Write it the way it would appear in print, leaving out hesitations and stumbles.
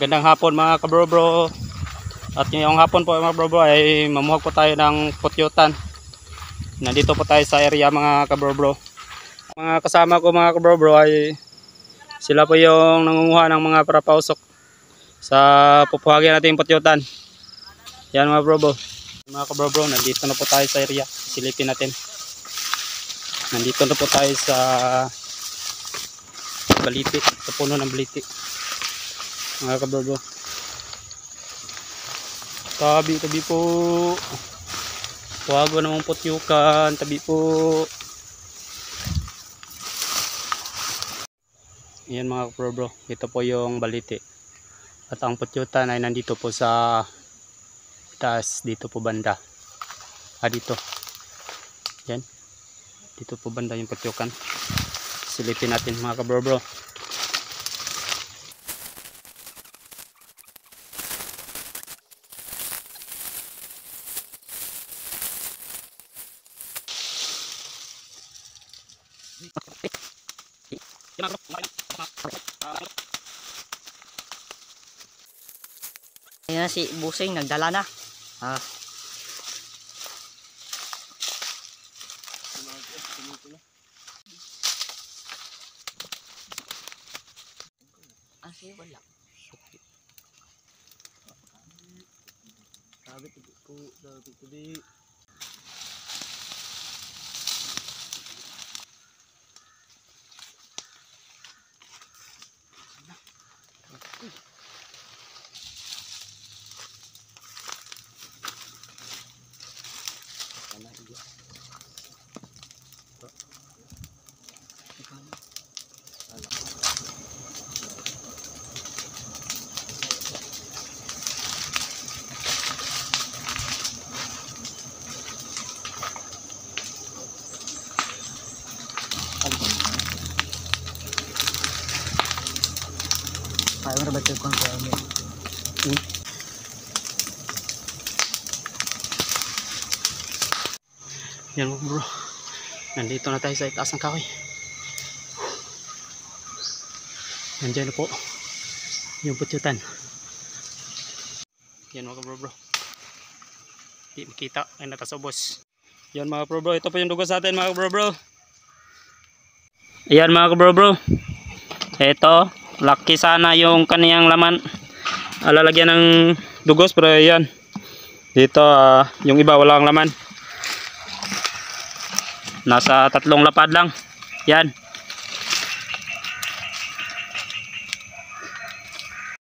Magandang hapon mga kabro-bro. At ngayong hapon po mga kabro-bro ay mamuhag po tayo ng putyutan. Nandito po tayo sa area mga kabro-bro. Mga kasama ko mga kabro-bro ay sila po yung nangunguha ng mga parapausok sa pupuhagin natin yung putyutan. Yan mga kabro-bro. Mga kabro-bro, nandito na po tayo sa area. Silipin natin. Nandito na po tayo sa baliti, sa puno ng baliti. Mga kabro-bro, tabi po, huwag namang putyukan, tabi po. Yan mga kabro-bro, ito po yung baliti at ang putyutan ay nandito po sa taas, dito po banda, dito yan, dito po banda yung putyukan. Silipin natin mga kabro-bro. Ayan si Busing nagdala na. Sige wala. Sabi po, sabi. Ayaw na ba ito kung kaya mo? Yan mo bro, nandito na tayo sa itaas ng kahoy. Nandiyan na po yung putyutan. Yan mga bro, di makita ay nakasobos. Yan mga bro, ito po yung dugo sa atin mga bro. Ayan mga bro, ito laki sana yung kaniyang laman, lalagyan ng dugos, pero ayan dito yung iba walang laman, nasa 3 lapad lang. Yan